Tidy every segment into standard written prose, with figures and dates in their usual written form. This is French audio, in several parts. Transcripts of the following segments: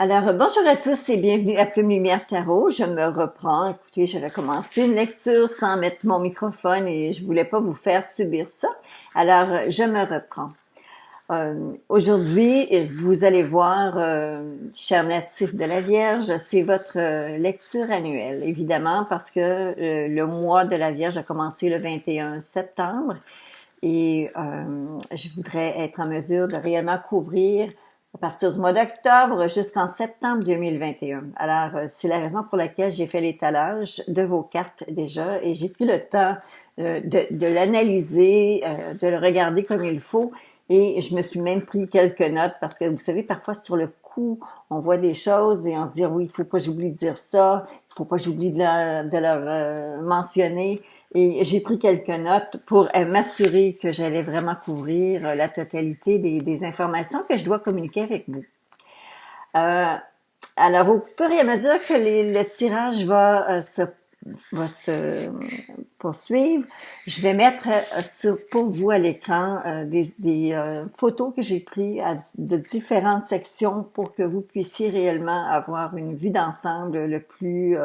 Alors, bonjour à tous et bienvenue à Plume Lumière Tarot. Je me reprends. Écoutez, j'avais commencé une lecture sans mettre mon microphone et je voulais pas vous faire subir ça. Alors, je me reprends. Aujourd'hui, vous allez voir, chers natifs de la Vierge, c'est votre lecture annuelle, évidemment, parce que le mois de la Vierge a commencé le 21 septembre et je voudrais être en mesure de réellement couvrir à partir du mois d'octobre jusqu'en septembre 2021. Alors, c'est la raison pour laquelle j'ai fait l'étalage de vos cartes déjà et j'ai pris le temps de l'analyser, de le regarder comme il faut et je me suis même pris quelques notes parce que vous savez, parfois sur le coup, on voit des choses et on se dit oui, il faut pas que j'oublie de dire ça, il faut pas que j'oublie de leur mentionner. Et j'ai pris quelques notes pour m'assurer que j'allais vraiment couvrir la totalité des informations que je dois communiquer avec vous. Alors, au fur et à mesure que le tirage va se poursuivre, je vais mettre pour vous à l'écran des photos que j'ai prises de différentes sections pour que vous puissiez réellement avoir une vue d'ensemble le plus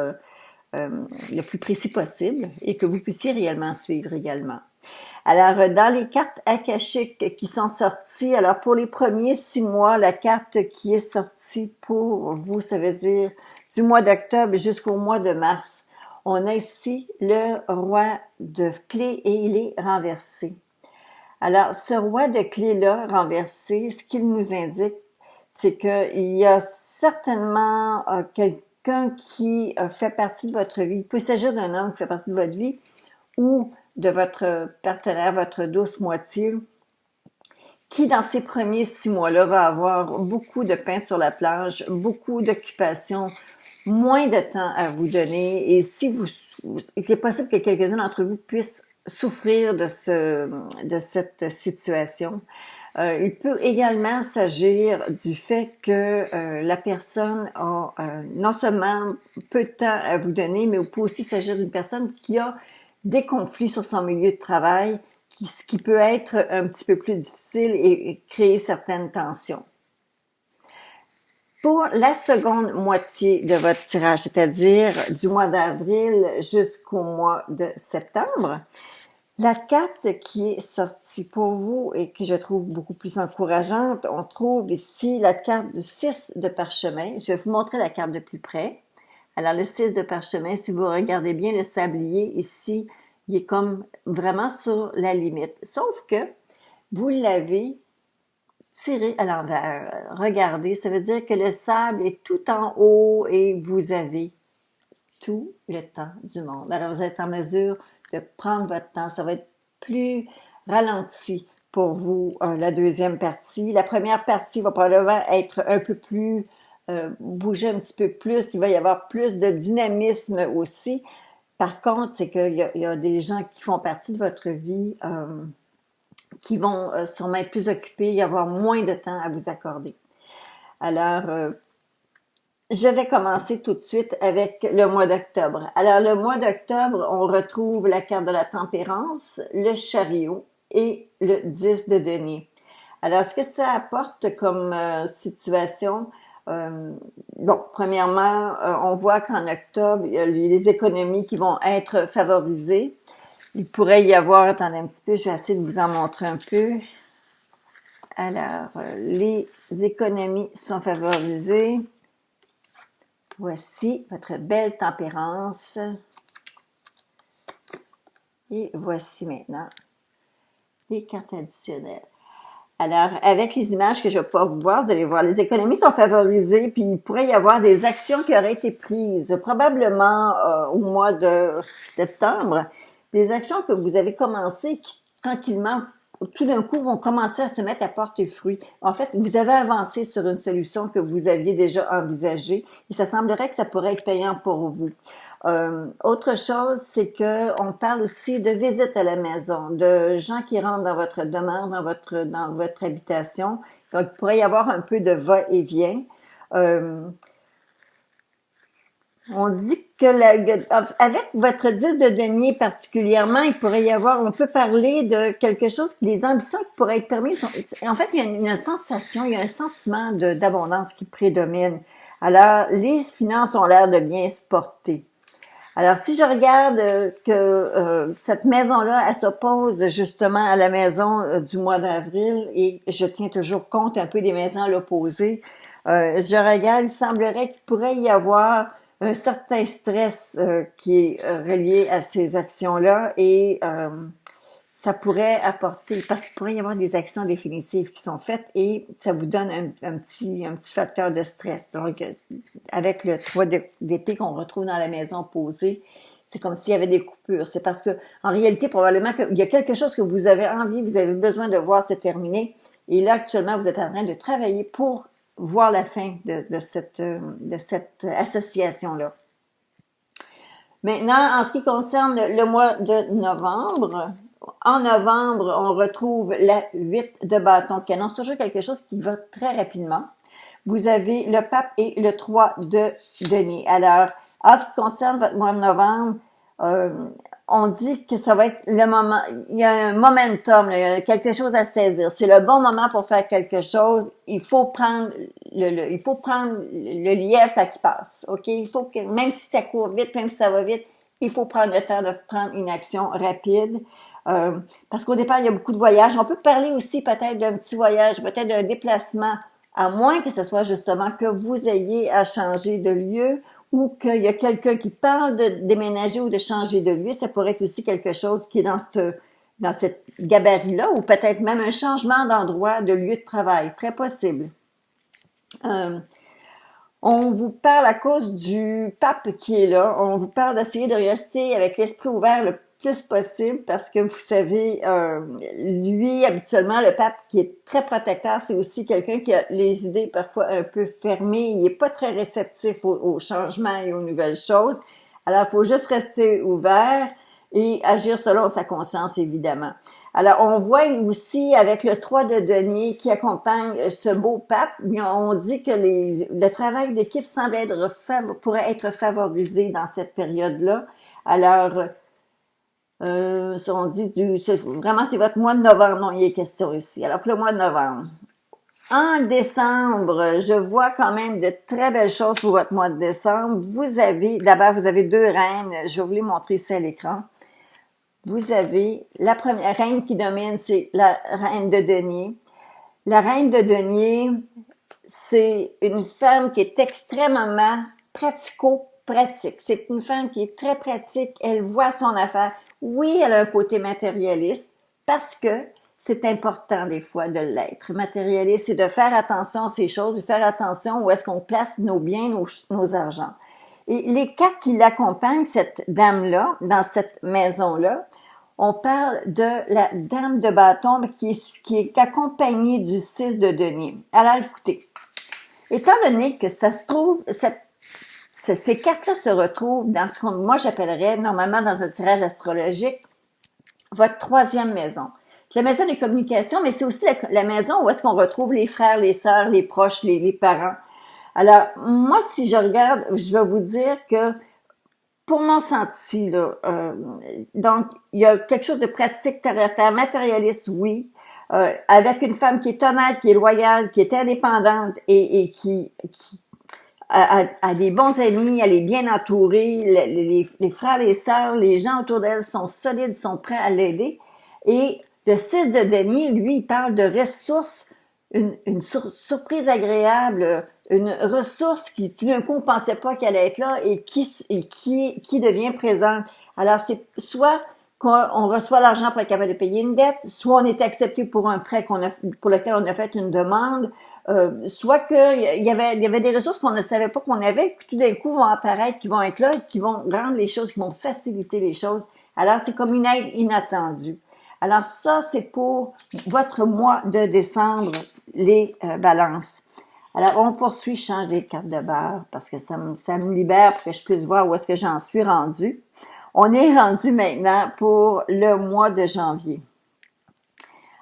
précis possible et que vous puissiez réellement suivre également. Alors, dans les cartes akashiques qui sont sorties, alors pour les premiers 6 mois, la carte qui est sortie pour vous, ça veut dire du mois d'octobre jusqu'au mois de mars. On a ici le roi de clés et il est renversé. Alors, ce roi de clés-là renversé, ce qu'il nous indique, c'est qu'il y a certainement quelqu'un qui fait partie de votre vie. Il peut s'agir d'un homme qui fait partie de votre vie ou de votre partenaire, votre douce moitié, qui dans ces premiers 6 mois-là va avoir beaucoup de pain sur la planche, beaucoup d'occupations, moins de temps à vous donner. Et si il est possible que quelques-uns d'entre vous puissent souffrir de cette situation. Il peut également s'agir du fait que la personne a non seulement peu de temps à vous donner, mais il peut aussi s'agir d'une personne qui a des conflits sur son milieu de travail, ce qui peut être un petit peu plus difficile et créer certaines tensions. Pour la seconde moitié de votre tirage, c'est-à-dire du mois d'avril jusqu'au mois de septembre, la carte qui est sortie pour vous et que je trouve beaucoup plus encourageante, on trouve ici la carte du 6 de parchemin. Je vais vous montrer la carte de plus près. Alors, le 6 de parchemin, si vous regardez bien le sablier ici, il est comme vraiment sur la limite. Sauf que vous l'avez tiré à l'envers. Regardez, ça veut dire que le sable est tout en haut et vous avez tout le temps du monde. Alors, vous êtes en mesure de prendre votre temps. Ça va être plus ralenti pour vous, la deuxième partie. La première partie va probablement être un peu plus bouger un petit peu plus. Il va y avoir plus de dynamisme aussi. Par contre, c'est qu'il y a des gens qui font partie de votre vie qui vont sûrement être plus occupés et avoir moins de temps à vous accorder. Alors, je vais commencer tout de suite avec le mois d'octobre. Alors, le mois d'octobre, on retrouve la carte de la tempérance, le chariot et le 10 de denier. Alors, ce que ça apporte comme situation, premièrement, on voit qu'en octobre, il y a les économies qui vont être favorisées. Il pourrait y avoir, attendez un petit peu, je vais essayer de vous en montrer un peu. Alors, les économies sont favorisées. Voici votre belle tempérance. Et voici maintenant les cartes additionnelles. Alors, avec les images que je vais pouvoir vous voir, vous allez voir, les économies sont favorisées, puis il pourrait y avoir des actions qui auraient été prises, probablement au mois de septembre, des actions que vous avez commencées qui, tranquillement, tout d'un coup, vont commencer à se mettre à porter fruit. En fait, vous avez avancé sur une solution que vous aviez déjà envisagée et ça semblerait que ça pourrait être payant pour vous. Autre chose, c'est que on parle aussi de visite à la maison, de gens qui rentrent dans votre demeure, dans votre habitation. Donc, il pourrait y avoir un peu de va-et-vient. On dit que avec votre 10 de denier particulièrement, il pourrait y avoir, on peut parler de quelque chose, des ambitions qui pourraient être permises. En fait, il y a une sensation, il y a un sentiment d'abondance qui prédomine. Alors, les finances ont l'air de bien se porter. Alors, si je regarde que cette maison-là, elle s'oppose justement à la maison du mois d'avril et je tiens toujours compte un peu des maisons à l'opposé, je regarde, il semblerait qu'il pourrait y avoir un certain stress qui est relié à ces actions-là et ça pourrait apporter, parce qu'il pourrait y avoir des actions définitives qui sont faites et ça vous donne un petit facteur de stress. Donc, avec le 3 d'été qu'on retrouve dans la maison posée, c'est comme s'il y avait des coupures. C'est parce que, en réalité, probablement qu'il y a quelque chose que vous avez envie, vous avez besoin de voir se terminer. Et là, actuellement, vous êtes en train de travailler pour voir la fin de cette association-là. Maintenant, en ce qui concerne le mois de novembre, en novembre, on retrouve la 8 de bâton qui annonce toujours quelque chose qui va très rapidement. Vous avez le pape et le 3 de denier. Alors, en ce qui concerne votre mois de novembre, euh, on dit que ça va être le moment, il y a un momentum, là, il y a quelque chose à saisir. C'est le bon moment pour faire quelque chose. Il faut prendre le lièvre quand il passe. OK? Il faut que, même si ça court vite, même si ça va vite, il faut prendre le temps de prendre une action rapide. Parce qu'au départ, il y a beaucoup de voyages. On peut parler aussi peut-être d'un petit voyage, peut-être d'un déplacement, à moins que ce soit justement que vous ayez à changer de lieu ou qu'il y a quelqu'un qui parle de déménager ou de changer de lieu. Ça pourrait être aussi quelque chose qui est dans cette gabarit-là, ou peut-être même un changement d'endroit, de lieu de travail. Très possible. On vous parle à cause du pape qui est là, on vous parle d'essayer de rester avec l'esprit ouvert le plus possible parce que vous savez, lui, habituellement, le pape qui est très protecteur, c'est aussi quelqu'un qui a les idées parfois un peu fermées, il n'est pas très réceptif aux changements et aux nouvelles choses. Alors, il faut juste rester ouvert et agir selon sa conscience, évidemment. Alors, on voit aussi avec le 3 de denier qui accompagne ce beau pape, on dit que le travail d'équipe semble pourrait être favorisé dans cette période-là. Alors, on dit vraiment c'est votre mois de novembre, non, il est question ici. Alors, pour le mois de novembre. En décembre, je vois quand même de très belles choses pour votre mois de décembre. D'abord, vous avez deux reines. Je vais vous les montrer ici à l'écran. Vous avez la première reine qui domine, c'est la reine de denier. La reine de denier, c'est une femme qui est extrêmement pratico-pratique. C'est une femme qui est très pratique. Elle voit son affaire. Oui, elle a un côté matérialiste parce que c'est important des fois de l'être. Matérialiste, c'est de faire attention à ces choses, de faire attention où est-ce qu'on place nos biens, nos argents. Et les quatre qui l'accompagnent, cette dame-là, dans cette maison-là, on parle de la dame de bâton qui est accompagnée du 6 de denier. Alors, écoutez, étant donné que ça se trouve, ces cartes-là se retrouvent dans ce qu'on, moi, j'appellerais normalement dans un tirage astrologique, votre troisième maison. La maison des communications, mais c'est aussi la maison où est-ce qu'on retrouve les frères, les sœurs, les proches, les parents. Alors, moi, si je regarde, je vais vous dire que pour mon senti, là, donc, il y a quelque chose de pratique, terre à terre, matérialiste, oui, avec une femme qui est honnête, qui est loyale, qui est indépendante et qui a des bons amis, elle est bien entourée, les frères, les sœurs, les gens autour d'elle sont solides, sont prêts à l'aider. Et le 6 de denier, lui, il parle de ressources, une surprise agréable, une ressource qui tout d'un coup on pensait pas qu'elle allait être là et qui devient présente. Alors c'est soit qu'on reçoit l'argent pour être capable de payer une dette, soit on est accepté pour un prêt pour lequel on a fait une demande, soit qu'il y avait des ressources qu'on ne savait pas qu'on avait, qui tout d'un coup vont apparaître, qui vont être là, qui vont rendre les choses, qui vont faciliter les choses. Alors c'est comme une aide inattendue. Alors ça, c'est pour votre mois de décembre, les balances. Alors, on poursuit, je change des cartes de barre parce que ça me libère pour que je puisse voir où est-ce que j'en suis rendu. On est rendu maintenant pour le mois de janvier.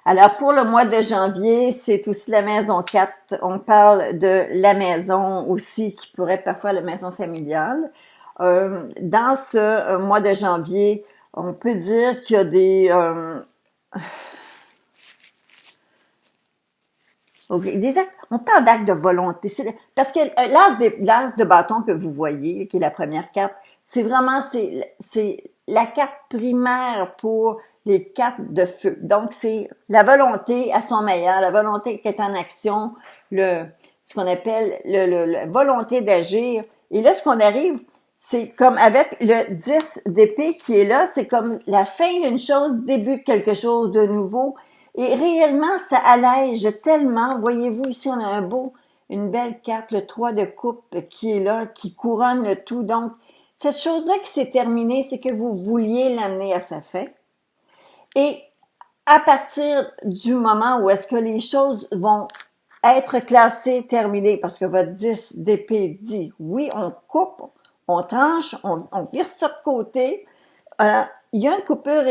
Alors, pour le mois de janvier, c'est aussi la maison 4. On parle de la maison aussi qui pourrait être parfois la maison familiale. Dans ce mois de janvier, on peut dire qu'il y a des... On parle d'actes de volonté. Parce que l'as de bâton que vous voyez, qui est la première carte, c'est la carte primaire pour les cartes de feu. Donc, c'est la volonté à son meilleur, la volonté qui est en action, ce qu'on appelle la volonté d'agir. Et là, ce qu'on arrive, c'est comme avec le 10 d'épée qui est là, c'est comme la fin d'une chose, début de quelque chose de nouveau. Et réellement, ça allège tellement. Voyez-vous, ici, on a une belle carte, le 3 de coupe qui est là, qui couronne le tout. Donc, cette chose-là qui s'est terminée, c'est que vous vouliez l'amener à sa fin. Et à partir du moment où est-ce que les choses vont être classées, terminées, parce que votre 10 d'épée dit, oui, on coupe, on tranche, on vire ça de côté, il y a une coupure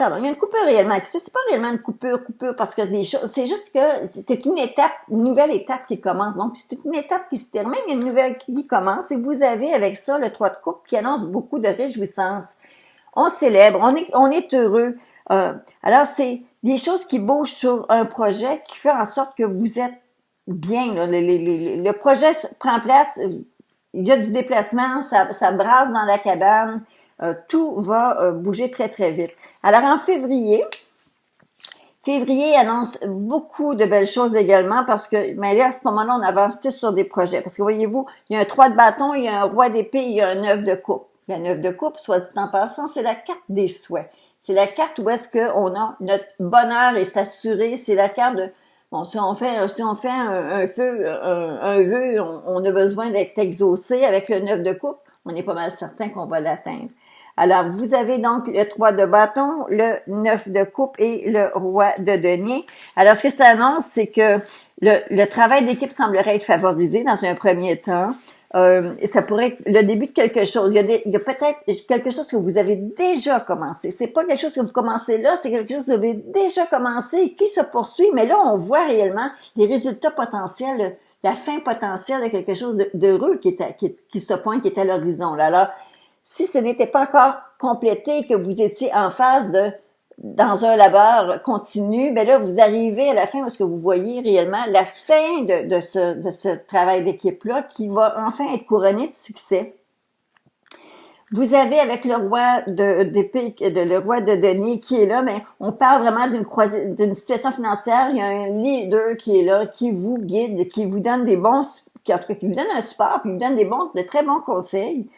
il y a une coupure réellement. C'est pas réellement une coupure, parce que les choses, c'est juste que c'est une nouvelle étape qui commence. Donc, c'est une étape qui se termine, il y a une nouvelle qui commence, et vous avez avec ça le 3 de coupe qui annonce beaucoup de réjouissance. On célèbre, on est heureux. Alors, c'est des choses qui bougent sur un projet qui fait en sorte que vous êtes bien. Là. Le projet prend place, il y a du déplacement, ça brasse dans la cabane, tout va bouger très, très vite. Alors, en février annonce beaucoup de belles choses également parce que, mais là, à ce moment-là, on avance plus sur des projets. Parce que voyez-vous, il y a un 3 de bâton, il y a un roi d'épée, il y a un 9 de coupe. La 9 de coupe, soit dit en passant, c'est la carte des souhaits. C'est la carte où est-ce qu'on a notre bonheur est assuré. C'est la carte de, bon, si on fait un vœu, on a besoin d'être exaucé. Avec le 9 de coupe, on est pas mal certain qu'on va l'atteindre. Alors, vous avez donc le 3 de bâton, le 9 de coupe et le roi de denier. Alors, ce que ça annonce, c'est que le travail d'équipe semblerait être favorisé dans un premier temps. Ça pourrait être le début de quelque chose. Il y a peut-être quelque chose que vous avez déjà commencé. C'est pas quelque chose que vous commencez là, c'est quelque chose que vous avez déjà commencé et qui se poursuit. Mais là, on voit réellement les résultats potentiels, la fin potentielle de quelque chose d'heureux qui se pointe, qui est à l'horizon. Là, alors, si ce n'était pas encore complété, que vous étiez en phase dans un labeur continu, ben là, vous arrivez à la fin où est-ce que vous voyez réellement la fin de ce travail d'équipe-là qui va enfin être couronné de succès. Vous avez avec le roi d'épée, le roi de denier qui est là, mais on parle vraiment d'une situation financière. Il y a un leader qui est là, qui vous guide, qui vous donne qui vous donne un support, puis il vous donne de très bons conseils.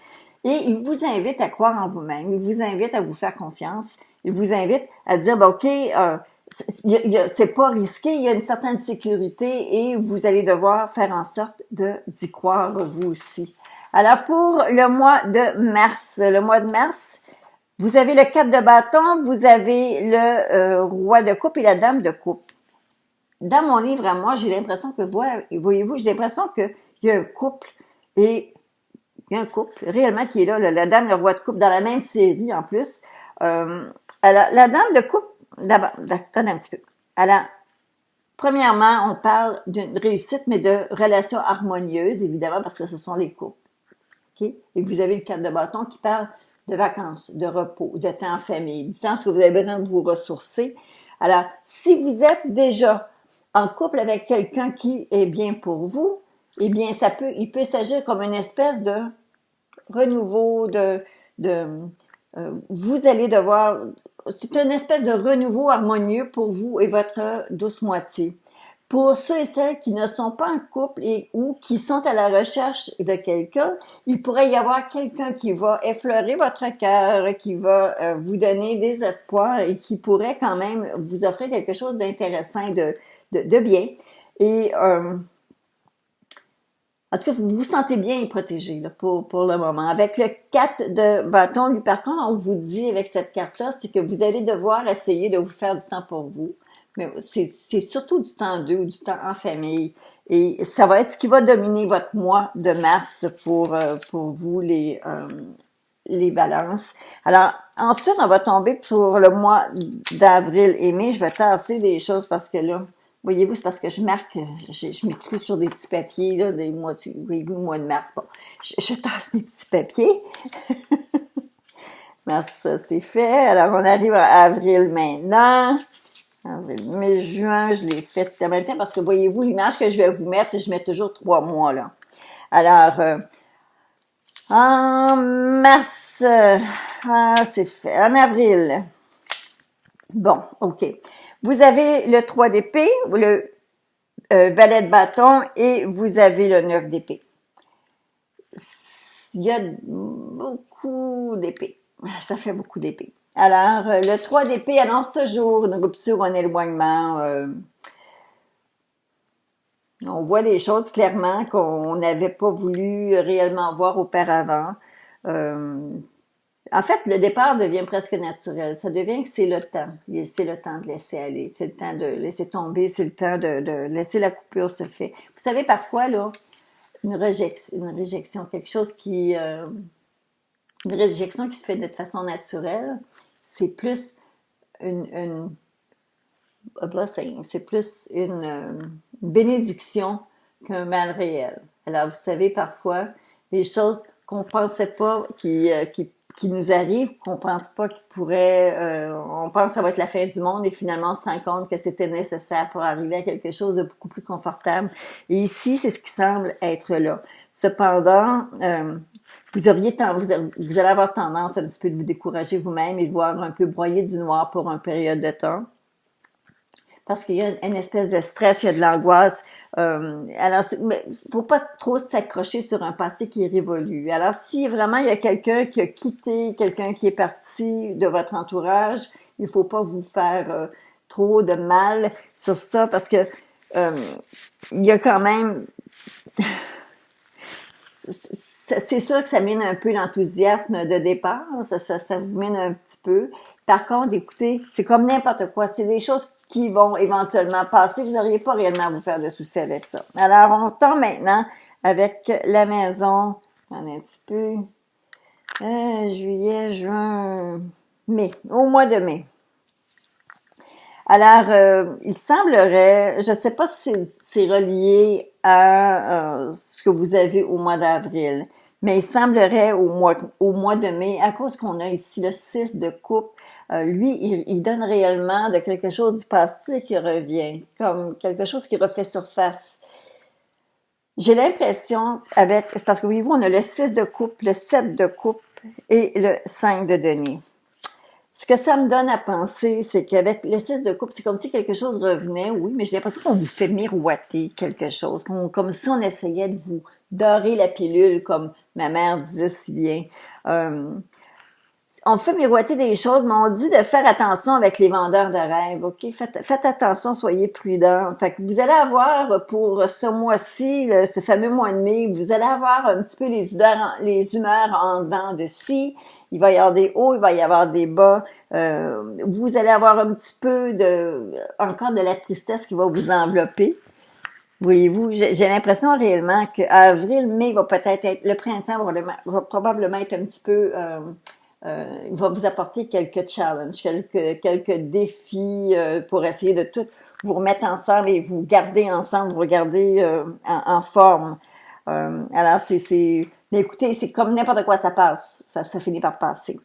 Et il vous invite à croire en vous-même. Il vous invite à vous faire confiance. Il vous invite à dire, ben, OK, c'est pas risqué, il y a une certaine sécurité et vous allez devoir faire en sorte d'y croire vous aussi. Alors, pour le mois de mars, vous avez le 4 de bâton, vous avez le roi de coupe et la dame de coupe. Dans mon livre à moi, j'ai l'impression que, voyez-vous, j'ai l'impression qu'il y a un couple et il y a un couple réellement qui est là, la dame, le roi de coupe, dans la même série en plus. Alors, la dame de coupe, d'abord, attendez un petit peu. Alors, premièrement, on parle d'une réussite, mais de relations harmonieuses, évidemment, parce que ce sont les couples. Okay? Et vous avez le 4 de bâton qui parle de vacances, de repos, de temps en famille, du temps où vous avez besoin de vous ressourcer. Alors, si vous êtes déjà en couple avec quelqu'un qui est bien pour vous, eh bien, il peut s'agir comme une espèce de renouveau, vous allez devoir, c'est une espèce de renouveau harmonieux pour vous et votre douce moitié. Pour ceux et celles qui ne sont pas en couple ou qui sont à la recherche de quelqu'un, il pourrait y avoir quelqu'un qui va effleurer votre cœur, qui va vous donner des espoirs et qui pourrait quand même vous offrir quelque chose d'intéressant, de bien. Et en tout cas, vous vous sentez bien protégé là, pour le moment. Avec le 4 de bâton, lui, par contre, on vous dit avec cette carte-là, c'est que vous allez devoir essayer de vous faire du temps pour vous. Mais c'est surtout du temps d'eux ou du temps en famille. Et ça va être ce qui va dominer votre mois de mars pour vous, les balances. Alors, ensuite, on va tomber sur le mois d'avril et mai. Je vais tasser des choses parce que là, voyez-vous, c'est parce que je m'écris sur des petits papiers, là, voyez-vous, le mois de mars. Bon, je tasse mes petits papiers. Mars, ça, c'est fait. Alors, on arrive à avril maintenant. Avril, mai, juin, je l'ai fait en même temps parce que voyez-vous, l'image que je vais vous mettre, je mets toujours 3 mois là. Alors, en mars, c'est fait. En avril, bon, OK. Vous avez le 3 d'épée, le valet de bâton et vous avez le 9 d'épée. Il y a beaucoup d'épées. Ça fait beaucoup d'épées. Alors, le 3 d'épée annonce toujours une rupture, un éloignement. On voit des choses clairement qu'on n'avait pas voulu réellement voir auparavant. Euh, En fait, le départ devient presque naturel. Ça devient que c'est le temps. C'est le temps de laisser aller. C'est le temps de laisser tomber. C'est le temps de laisser la coupure se faire. Vous savez, parfois, là, une réjection, quelque chose une réjection qui se fait de façon naturelle, c'est plus une a blessing, c'est plus une bénédiction qu'un mal réel. Alors, vous savez, parfois, les choses qu'on pensait pas qui nous arrivent, qu'on pense pas qu'ils pourraient, on pense que ça va être la fin du monde et finalement on se rend compte que c'était nécessaire pour arriver à quelque chose de beaucoup plus confortable. Et ici, c'est ce qui semble être là. Cependant, vous allez avoir tendance un petit peu de vous décourager vous-même et de voir un peu broyer du noir pour une période de temps parce qu'il y a une espèce de stress, il y a de l'angoisse. Alors, mais faut pas trop s'accrocher sur un passé qui est révolu. Alors, si vraiment il y a quelqu'un qui a quitté, quelqu'un qui est parti de votre entourage, il faut pas vous faire trop de mal sur ça parce que euh, il y a quand même c'est sûr que ça mine un peu l'enthousiasme de départ, ça vous mine un petit peu. Par contre, écoutez, c'est comme n'importe quoi, c'est des choses qui vont éventuellement passer, vous n'auriez pas réellement à vous faire de soucis avec ça. Alors, on tombe maintenant avec la maison, on a un petit peu, juillet, juin, mai, au mois de mai. Alors, il semblerait, je ne sais pas si c'est relié à ce que vous avez au mois d'avril, mais il semblerait au mois de mai, à cause qu'on a ici le 6 de coupe, lui, il donne réellement de quelque chose du passé qui revient, comme quelque chose qui refait surface. J'ai l'impression, parce que voyez-vous, on a le 6 de coupe, le 7 de coupe et le 5 de denier. Ce que ça me donne à penser, c'est qu'avec le 6 de coupe, c'est comme si quelque chose revenait, oui, mais j'ai l'impression qu'on vous fait miroiter quelque chose, comme si on essayait de vous dorer la pilule, comme ma mère disait si bien. Euh, on fait miroiter des choses, mais on dit de faire attention avec les vendeurs de rêves, OK? Faites attention, soyez prudents. Fait que vous allez avoir pour ce mois-ci, ce fameux mois de mai, vous allez avoir un petit peu les humeurs en dents de scie. Il va y avoir des hauts, il va y avoir des bas. Vous allez avoir un petit peu encore de la tristesse qui va vous envelopper. Voyez-vous, j'ai l'impression réellement qu'avril, mai va peut-être être, le printemps va probablement être un petit peu, il va vous apporter quelques challenges, quelques défis pour essayer de tout vous remettre ensemble et vous garder ensemble, vous regarder en forme. Alors, mais écoutez, c'est comme n'importe quoi, ça passe. Ça finit par passer.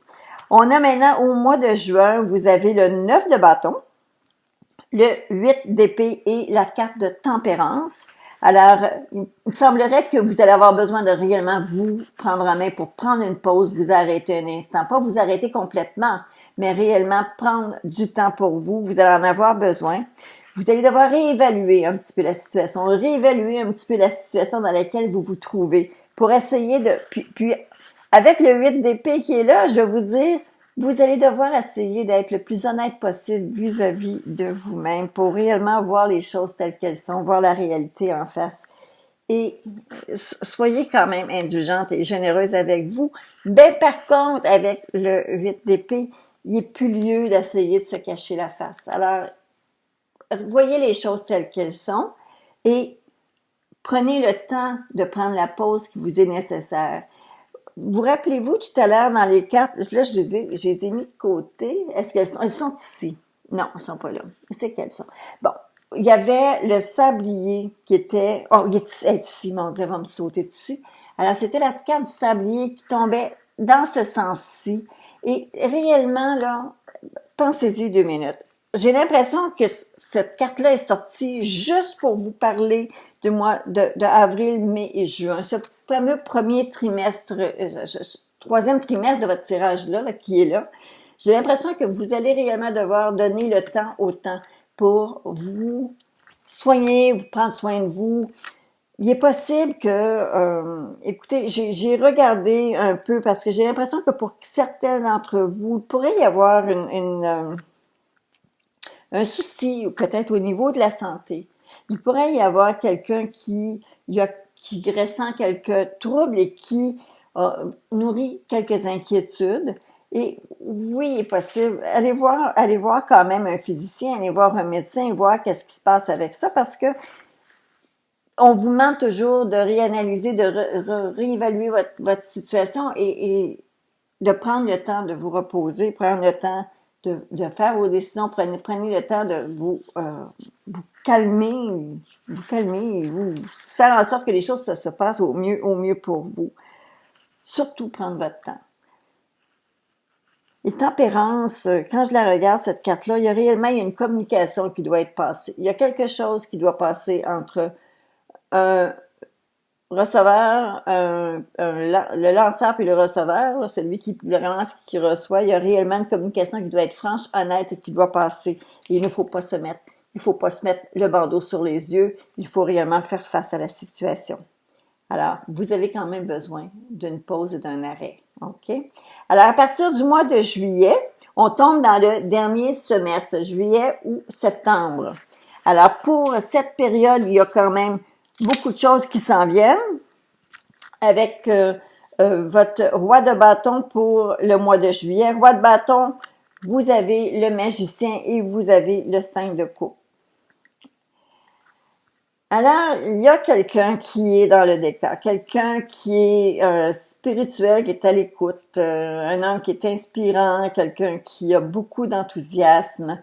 On a maintenant, au mois de juin, vous avez le 9 de bâton, le 8 d'épée et la carte de tempérance. Alors, il semblerait que vous allez avoir besoin de réellement vous prendre en main pour prendre une pause, vous arrêter un instant. Pas vous arrêter complètement, mais réellement prendre du temps pour vous. Vous allez en avoir besoin. Vous allez devoir réévaluer un petit peu la situation, réévaluer un petit peu la situation dans laquelle vous vous trouvez pour essayer de... Puis avec le 8 d'épée qui est là, je vais vous dire, vous allez devoir essayer d'être le plus honnête possible vis-à-vis de vous-même pour réellement voir les choses telles qu'elles sont, voir la réalité en face. Et soyez quand même indulgente et généreuse avec vous. Ben, par contre, avec le 8 d'épée, il est plus lieu d'essayer de se cacher la face. Alors, voyez les choses telles qu'elles sont et prenez le temps de prendre la pause qui vous est nécessaire. Vous rappelez-vous tout à l'heure dans les cartes, là je les ai mis de côté, est-ce qu'elles sont, elles sont ici? Non, elles sont pas là. C'est qu'elles sont. Bon, il y avait le sablier qui était, oh, il est ici, mon Dieu, elle va me sauter dessus. Alors, c'était la carte du sablier qui tombait dans ce sens-ci. Et réellement, là, pensez-y 2 minutes. j'ai l'impression que cette carte-là est sortie juste pour vous parler du mois de avril, mai et juin. Ce fameux premier trimestre, troisième trimestre de votre tirage-là, là, qui est là. J'ai l'impression que vous allez réellement devoir donner le temps au temps pour vous soigner, vous prendre soin de vous. Il est possible que, écoutez, j'ai regardé un peu parce que j'ai l'impression que pour certains d'entre vous, il pourrait y avoir un souci, peut-être au niveau de la santé. Il pourrait y avoir quelqu'un qui ressent quelques troubles et qui nourrit quelques inquiétudes. Et oui, il est possible. Allez voir quand même un physicien, allez voir un médecin, voir qu'est-ce qui se passe avec ça, parce que on vous demande toujours de réanalyser, de réévaluer votre situation et de prendre le temps de vous reposer, prendre le temps de faire vos décisions, prenez le temps de vous calmer, et vous faire en sorte que les choses se passent au mieux pour vous. Surtout prendre votre temps. Et tempérance, quand je la regarde, cette carte-là, il y a réellement une communication qui doit être passée. Il y a quelque chose qui doit passer entre un receveur, le lanceur puis le receveur, là, celui qui le relance qui reçoit. Il y a réellement une communication qui doit être franche, honnête et qui doit passer. Et il ne faut pas se mettre le bandeau sur les yeux. Il faut réellement faire face à la situation. Alors, vous avez quand même besoin d'une pause et d'un arrêt. OK? Alors, à partir du mois de juillet, on tombe dans le dernier semestre, juillet ou septembre. Alors, pour cette période, il y a quand même beaucoup de choses qui s'en viennent avec votre roi de bâton pour le mois de juillet. Roi de bâton, vous avez le magicien et vous avez le 5 de coupe. Alors, il y a quelqu'un qui est dans le décor, quelqu'un qui est spirituel, qui est à l'écoute, un homme qui est inspirant, quelqu'un qui a beaucoup d'enthousiasme,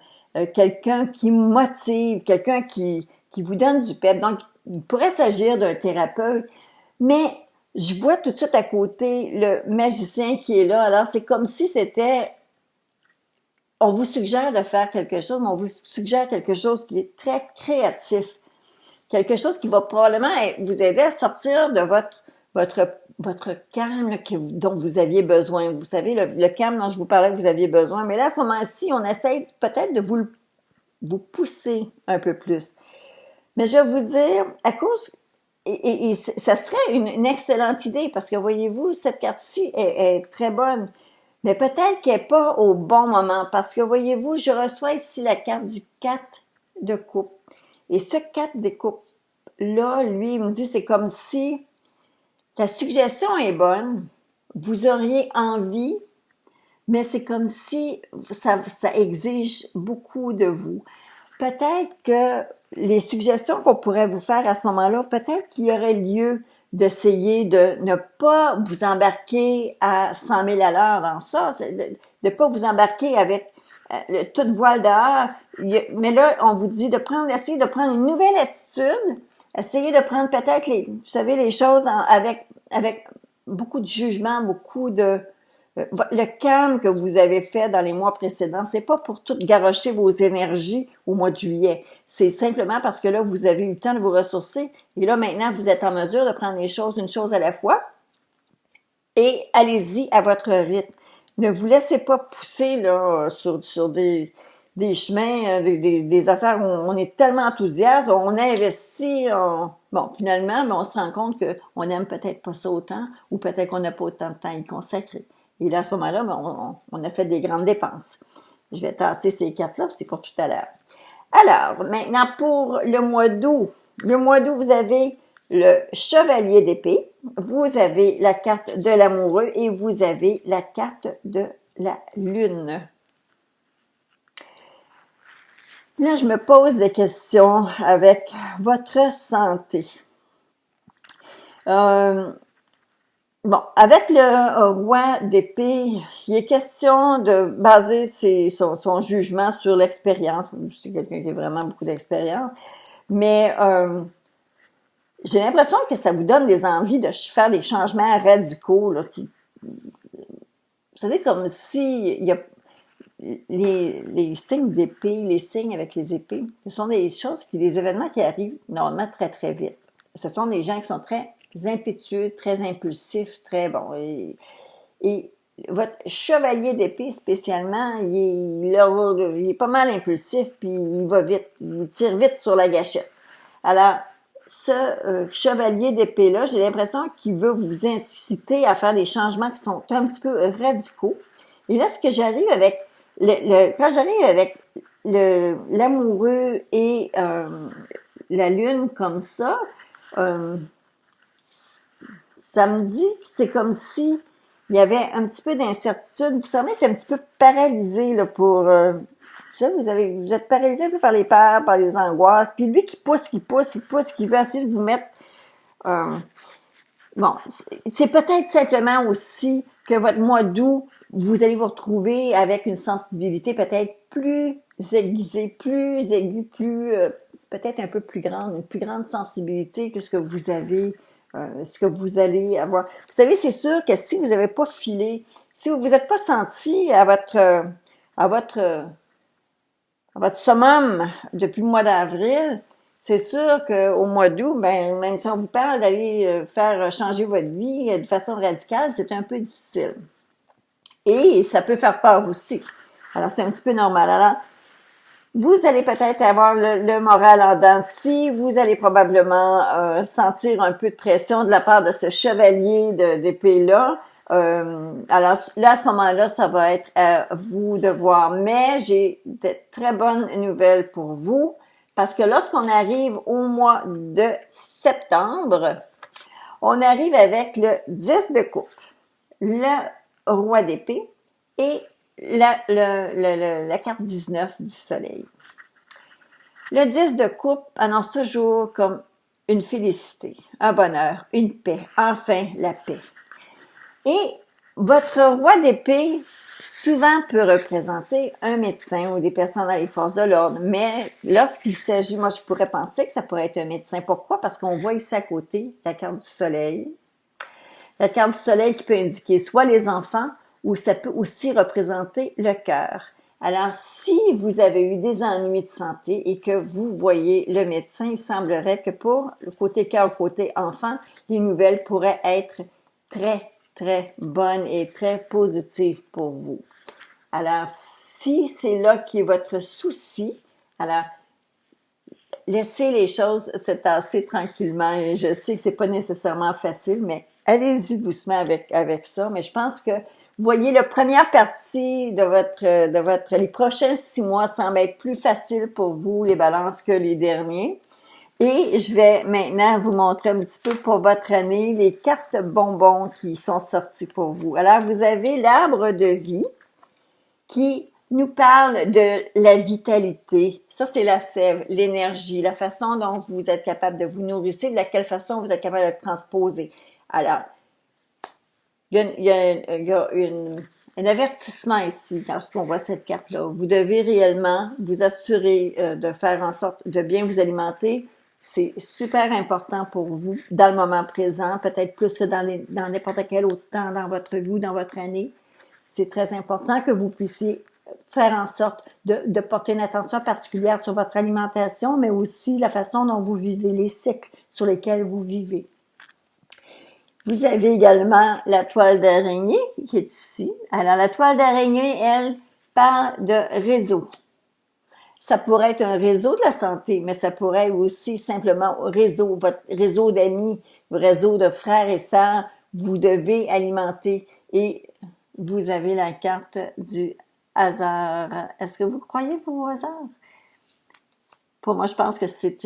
quelqu'un qui motive, quelqu'un qui vous donne du pep. Donc, il pourrait s'agir d'un thérapeute, mais je vois tout de suite à côté le magicien qui est là. Alors, c'est comme si c'était, on vous suggère de faire quelque chose, mais on vous suggère quelque chose qui est très créatif. Quelque chose qui va probablement vous aider à sortir de votre calme là, dont vous aviez besoin. Vous savez, le calme dont je vous parlais que vous aviez besoin. Mais là, à ce moment-ci, on essaie peut-être de vous pousser un peu plus. Mais je vais vous dire, à cause, et ça serait une excellente idée, parce que voyez-vous, cette carte-ci est très bonne. Mais peut-être qu'elle n'est pas au bon moment, parce que voyez-vous, je reçois ici la carte du 4 de coupe. Et ce 4 de coupe-là, lui, il me dit, c'est comme si la suggestion est bonne, vous auriez envie, mais c'est comme si ça exige beaucoup de vous. Peut-être que les suggestions qu'on pourrait vous faire à ce moment-là, peut-être qu'il y aurait lieu d'essayer de ne pas vous embarquer à 100 000 à l'heure dans ça, de ne pas vous embarquer avec toute voile dehors. Mais là, on vous dit essayer de prendre une nouvelle attitude, essayer de prendre peut-être vous savez, les choses avec beaucoup de jugement, beaucoup de le calme que vous avez fait dans les mois précédents, c'est pas pour tout garrocher vos énergies au mois de juillet. C'est simplement parce que là, vous avez eu le temps de vous ressourcer et là, maintenant, vous êtes en mesure de prendre les choses une chose à la fois et allez-y à votre rythme. Ne vous laissez pas pousser là sur des chemins, des affaires où on est tellement enthousiaste, on investit, bon, finalement, on se rend compte qu'on n'aime peut-être pas ça autant ou peut-être qu'on n'a pas autant de temps à y consacrer. Et là, à ce moment-là, on a fait des grandes dépenses. Je vais tasser ces cartes-là, c'est pour tout à l'heure. Alors, maintenant, pour le mois d'août. Le mois d'août, vous avez le chevalier d'épée, vous avez la carte de l'amoureux et vous avez la carte de la lune. Là, je me pose des questions avec votre santé. Bon, avec le roi d'épée, il est question de baser son jugement sur l'expérience. C'est quelqu'un qui a vraiment beaucoup d'expérience. Mais j'ai l'impression que ça vous donne des envies de faire des changements radicaux. Là. Vous savez, comme si les signes d'épée, les signes avec les épées, ce sont des événements qui arrivent normalement très, très vite. Ce sont des gens qui sont très impétueux, très impulsifs, très bons. Et votre chevalier d'épée, spécialement, il est pas mal impulsif, puis il va vite, il tire vite sur la gâchette. Alors, ce chevalier d'épée-là, j'ai l'impression qu'il veut vous inciter à faire des changements qui sont un petit peu radicaux. Et là, quand j'arrive avec l'amoureux et la lune comme ça, euh, ça me dit que c'est comme si il y avait un petit peu d'incertitude. Vous semblez être un petit peu paralysé là, vous êtes paralysé un peu par les peurs, par les angoisses. Puis lui qui pousse, qui veut essayer de vous mettre. Euh, bon, c'est peut-être simplement aussi que votre mois d'août, vous allez vous retrouver avec une sensibilité peut-être plus aiguisée, plus aiguë, peut-être un peu plus grande, une plus grande sensibilité que ce que vous avez, ce que vous allez avoir. Vous savez, c'est sûr que si vous n'avez pas filé, si vous vous êtes pas senti à votre summum depuis le mois d'avril, c'est sûr qu'au mois d'août, ben, même si on vous parle d'aller faire changer votre vie de façon radicale, c'est un peu difficile. Et ça peut faire peur aussi. Alors, c'est un petit peu normal. Alors, vous allez peut-être avoir le moral en dents de scie, vous allez probablement sentir un peu de pression de la part de ce chevalier d'épée-là. Alors là, à ce moment-là, ça va être à vous de voir. Mais j'ai de très bonnes nouvelles pour vous, parce que lorsqu'on arrive au mois de septembre, on arrive avec le 10 de coupe, le roi d'épée et la carte 19 du soleil. Le 10 de coupe annonce toujours comme une félicité, un bonheur, une paix, enfin la paix. Et votre roi d'épée souvent peut représenter un médecin ou des personnes dans les forces de l'ordre, mais lorsqu'il s'agit, moi je pourrais penser que ça pourrait être un médecin. Pourquoi? Parce qu'on voit ici à côté la carte du soleil. La carte du soleil qui peut indiquer soit les enfants ou ça peut aussi représenter le cœur. Alors, si vous avez eu des ennuis de santé et que vous voyez le médecin, il semblerait que pour le côté cœur, côté enfant, les nouvelles pourraient être très, très bonnes et très positives pour vous. Alors, si c'est là qui est votre souci, alors, laissez les choses se tasser tranquillement. Et je sais que c'est pas nécessairement facile, mais allez-y doucement avec ça. Mais je pense que, vous voyez, la première partie les prochains 6 mois semblent être plus faciles pour vous, les balances, que les derniers. Et je vais maintenant vous montrer un petit peu pour votre année les cartes bonbons qui sont sorties pour vous. Alors, vous avez l'arbre de vie qui nous parle de la vitalité. Ça, c'est la sève, l'énergie, la façon dont vous êtes capable de vous nourrir, de quelle façon vous êtes capable de transposer. Alors, il y a un avertissement ici lorsqu'on voit cette carte-là. Vous devez réellement vous assurer de faire en sorte de bien vous alimenter. C'est super important pour vous dans le moment présent, peut-être plus que dans n'importe quel autre temps dans votre vie ou dans votre année. C'est très important que vous puissiez faire en sorte de porter une attention particulière sur votre alimentation, mais aussi la façon dont vous vivez, les cycles sur lesquels vous vivez. Vous avez également la toile d'araignée qui est ici. Alors, la toile d'araignée, elle, parle de réseau. Ça pourrait être un réseau de la santé, mais ça pourrait aussi simplement votre réseau d'amis, votre réseau de frères et sœurs. Vous devez alimenter et vous avez la carte du hasard. Est-ce que vous croyez au hasard? Pour moi, je pense que c'est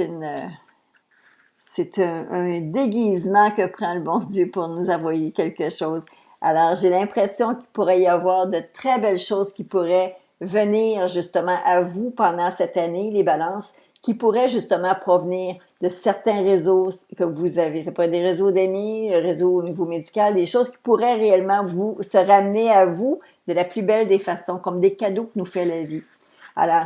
un déguisement que prend le bon Dieu pour nous envoyer quelque chose. Alors, j'ai l'impression qu'il pourrait y avoir de très belles choses qui pourraient venir justement à vous pendant cette année, les balances, qui pourraient justement provenir de certains réseaux que vous avez. Ça pourrait être des réseaux d'amis, un réseau au niveau médical, des choses qui pourraient réellement se ramener à vous de la plus belle des façons, comme des cadeaux que nous fait la vie. Alors,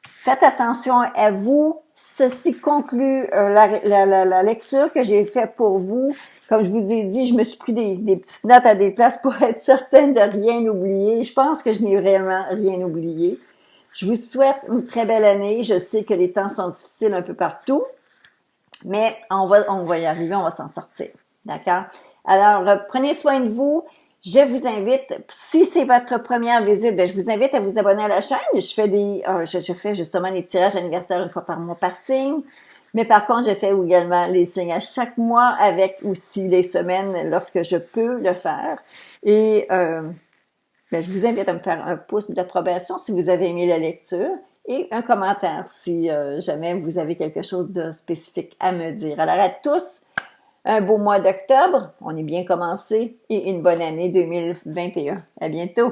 faites attention à vous, Ceci conclut la lecture que j'ai faite pour vous. Comme je vous ai dit, je me suis pris des petites notes à des places pour être certaine de rien oublier. Je pense que je n'ai vraiment rien oublié. Je vous souhaite une très belle année. Je sais que les temps sont difficiles un peu partout, mais on va y arriver, on va s'en sortir. D'accord? Alors, prenez soin de vous. Je vous invite, si c'est votre première visite, je vous invite à vous abonner à la chaîne. Je fais justement les tirages anniversaires une fois par mois par signe. Mais par contre, je fais également les signes à chaque mois avec aussi les semaines lorsque je peux le faire. Et je vous invite à me faire un pouce d'approbation si vous avez aimé la lecture et un commentaire si jamais vous avez quelque chose de spécifique à me dire. Alors à tous, un beau mois d'octobre, on est bien commencé et une bonne année 2021. À bientôt!